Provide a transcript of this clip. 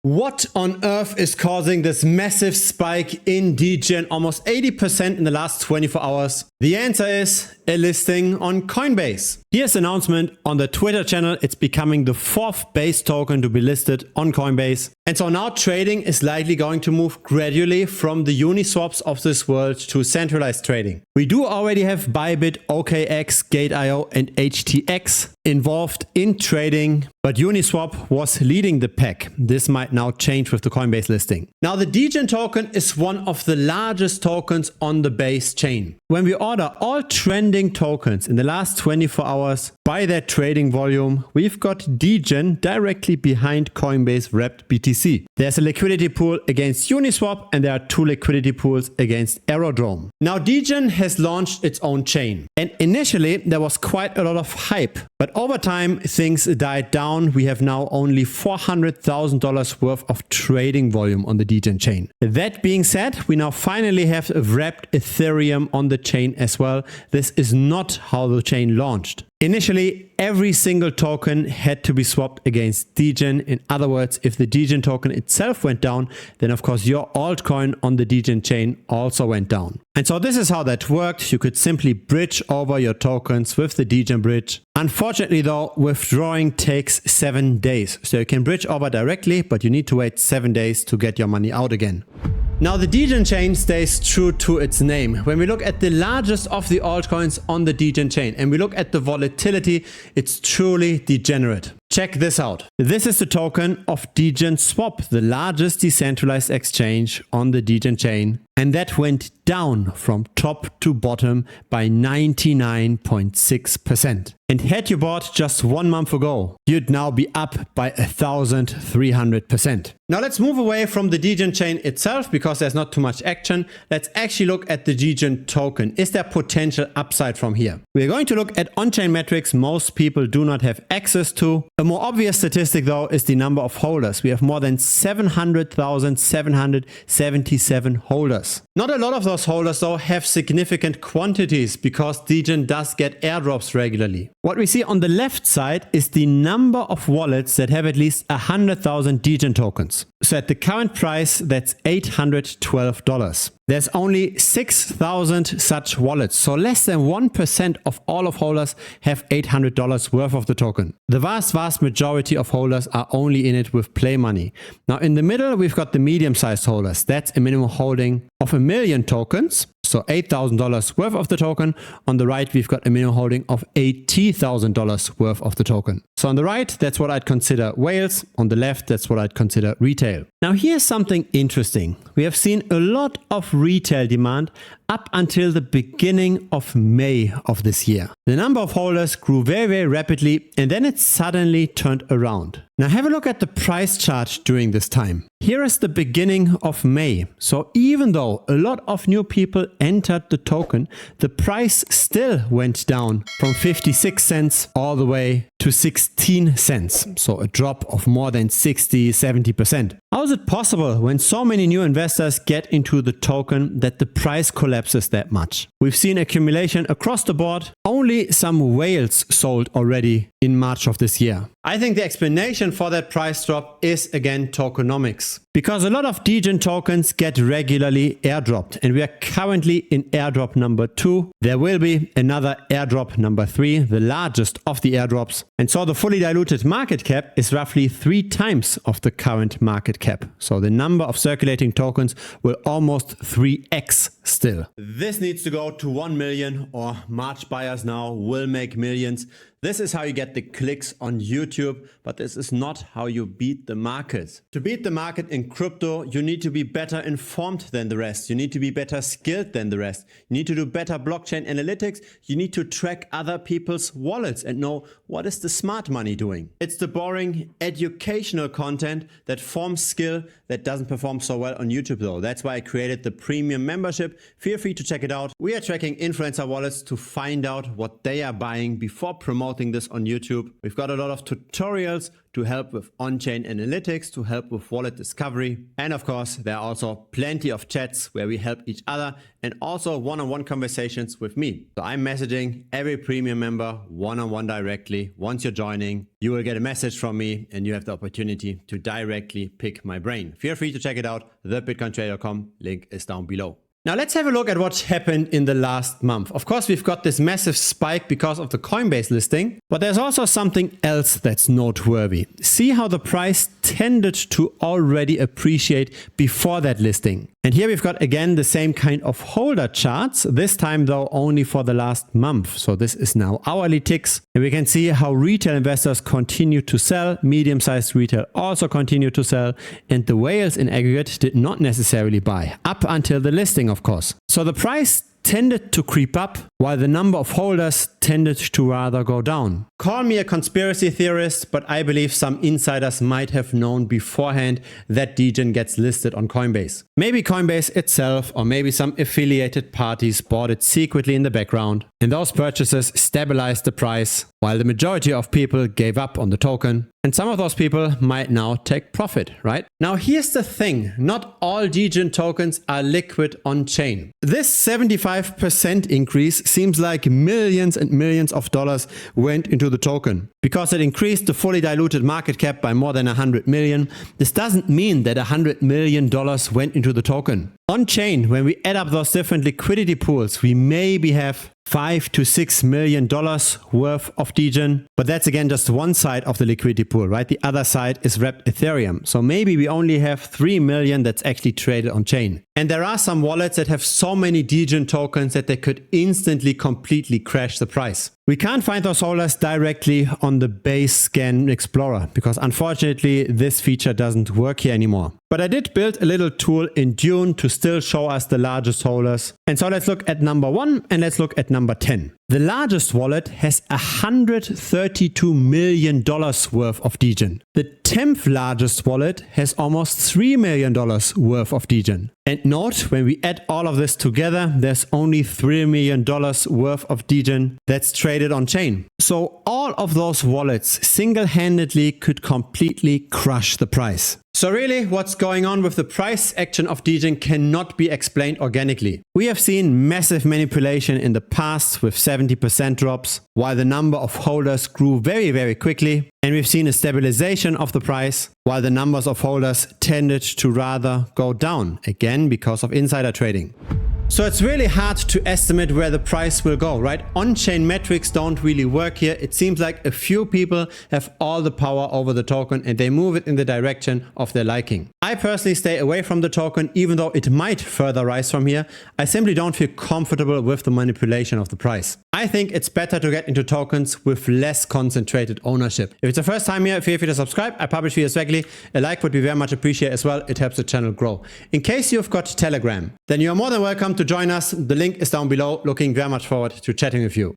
What on earth is causing this massive spike in Degen, almost 80% in the last 24 hours? The answer is a listing on Coinbase. Here's an announcement on the Twitter channel. It's becoming the fourth base token to be listed on Coinbase. And so now trading is likely going to move gradually from the Uniswaps of this world to centralized trading. We do already have Bybit, OKX, Gate.io and HTX involved in trading, but Uniswap was leading the pack. This might now change with the Coinbase listing. Now the Degen token is one of the largest tokens on the Base chain. When we order all trending tokens in the last 24 hours by their trading volume, we've got Degen directly behind Coinbase wrapped BTC. There's a liquidity pool against Uniswap and there are two liquidity pools against Aerodrome. Now Degen has launched its own chain, and initially there was quite a lot of hype, but over time things died down. We have now only $400,000 worth of trading volume on the Degen chain. That being said, we now finally have wrapped Ethereum on the chain as well. This is not how the chain launched. Initially, every single token had to be swapped against Degen. In other words, if the Degen token itself went down, then of course your altcoin on the Degen chain also went down. And so this is how that worked. You could simply bridge over your tokens with the Degen bridge. Unfortunately though, withdrawing takes 7 days. So you can bridge over directly, but you need to wait 7 days to get your money out again. Now the Degen chain stays true to its name. When we look at the largest of the altcoins on the Degen chain and we look at the volatility, it's truly degenerate. Check this out. This is the token of Degen Swap, the largest decentralized exchange on the Degen chain. And that went down from top to bottom by 99.6%. And had you bought just 1 month ago, you'd now be up by 1,300%. Now let's move away from the Degen chain itself because there's not too much action. Let's actually look at the Degen token. Is there potential upside from here? We're going to look at on-chain metrics most people do not have access to. A more obvious statistic though is the number of holders. We have more than 700,777 holders. Not a lot of those holders though have significant quantities because Degen does get airdrops regularly. What we see on the left side is the number of wallets that have at least 100,000 Degen tokens. So at the current price, that's $812. There's only 6,000 such wallets, so less than 1% of all of holders have $800 worth of the token. The vast majority of holders are only in it with play money. Now in the middle, we've got the medium-sized holders. That's a minimum holding of 1 million tokens. So $8,000 worth of the token. On the right, we've got a minimum holding of $80,000 worth of the token. So on the right, that's what I'd consider whales. On the left, that's what I'd consider retail. Now here's something interesting. We have seen a lot of retail demand up until the beginning of May of this year. The number of holders grew very rapidly and then it suddenly turned around. Now have a look at the price chart during this time. Here is the beginning of May. So even though a lot of new people entered the token, the price still went down from 56 cents all the way to 16 cents. So a drop of more than 60-70%. How is it possible when so many new investors get into the token that the price collapses that much? We've seen accumulation across the board. Only some whales sold already in March of this year. I think the explanation for that price drop is again tokenomics. Because a lot of Degen tokens get regularly airdropped and we are currently in airdrop number 2. There will be another airdrop number 3, the largest of the airdrops. And so the fully diluted market cap is roughly 3 times of the current market cap. So the number of circulating tokens will almost 3x still. This needs to go to 1 million or March buyers now will make millions. This is how you get the clicks on YouTube, but this is not how you beat the market. To beat the market in crypto, you need to be better informed than the rest. You need to be better skilled than the rest. You need to do better blockchain analytics. You need to track other people's wallets and know what is the smart money doing. It's the boring educational content that forms skill that doesn't perform so well on YouTube though. That's why I created the premium membership membership, feel free to check it out. We are tracking influencer wallets to find out what they are buying before promoting this on YouTube. We've got a lot of tutorials to help with on-chain analytics, to help with wallet discovery. And of course, there are also plenty of chats where we help each other and also one-on-one conversations with me. So I'm messaging every premium member one-on-one directly. Once you're joining, you will get a message from me and you have the opportunity to directly pick my brain. Feel free to check it out. thebitcointrader.com, link is down below. Now let's have a look at what happened in the last month. Of course, we've got this massive spike because of the Coinbase listing, but there's also something else that's noteworthy. See how the price tended to already appreciate before that listing. And here we've got again the same kind of holder charts, this time though only for the last month. So this is now hourly ticks. And we can see how retail investors continue to sell, medium-sized retail also continue to sell, and the whales in aggregate did not necessarily buy, up until the listing of course. So the price tended to creep up while the number of holders tended to rather go down. Call me a conspiracy theorist, but I believe some insiders might have known beforehand that Degen gets listed on Coinbase. Maybe Coinbase itself, or maybe some affiliated parties bought it secretly in the background, and those purchases stabilized the price while the majority of people gave up on the token. And some of those people might now take profit, right? Now here's the thing, not all Degen tokens are liquid on chain. This 75% increase seems like millions and millions of dollars went into the token. Because it increased the fully diluted market cap by more than 100 million, this doesn't mean that $100 million went into the token. On chain, when we add up those different liquidity pools, we maybe have $5 to $6 million worth of Degen. But that's again just one side of the liquidity pool, right? The other side is wrapped Ethereum. So maybe we only have 3 million that's actually traded on chain. And there are some wallets that have so many Degen tokens that they could instantly completely crash the price. We can't find those holders directly on the base scan explorer because unfortunately this feature doesn't work here anymore. But I did build a little tool in Dune to still show us the largest holders. And so let's look at number 1 and let's look at number 10. The largest wallet has $132 million worth of Degen. The 10th largest wallet has almost $3 million worth of Degen. And note, when we add all of this together, there's only $3 million worth of Degen that's traded on chain. So all of those wallets single-handedly could completely crush the price. So really, what's going on with the price action of Degen cannot be explained organically. We have seen massive manipulation in the past with 70% drops, while the number of holders grew very, very quickly. And we've seen a stabilization of the price, while the numbers of holders tended to rather go down, again because of insider trading. So it's really hard to estimate where the price will go, right? On-chain metrics don't really work here. It seems like a few people have all the power over the token and they move it in the direction of their liking. I personally stay away from the token, even though it might further rise from here. I simply don't feel comfortable with the manipulation of the price. I think it's better to get into tokens with less concentrated ownership. If it's the first time here, feel free to subscribe. I publish videos regularly. A like would be very much appreciated as well. It helps the channel grow. In case you've got Telegram, then you're more than welcome to join us. The link is down below. Looking very much forward to chatting with you.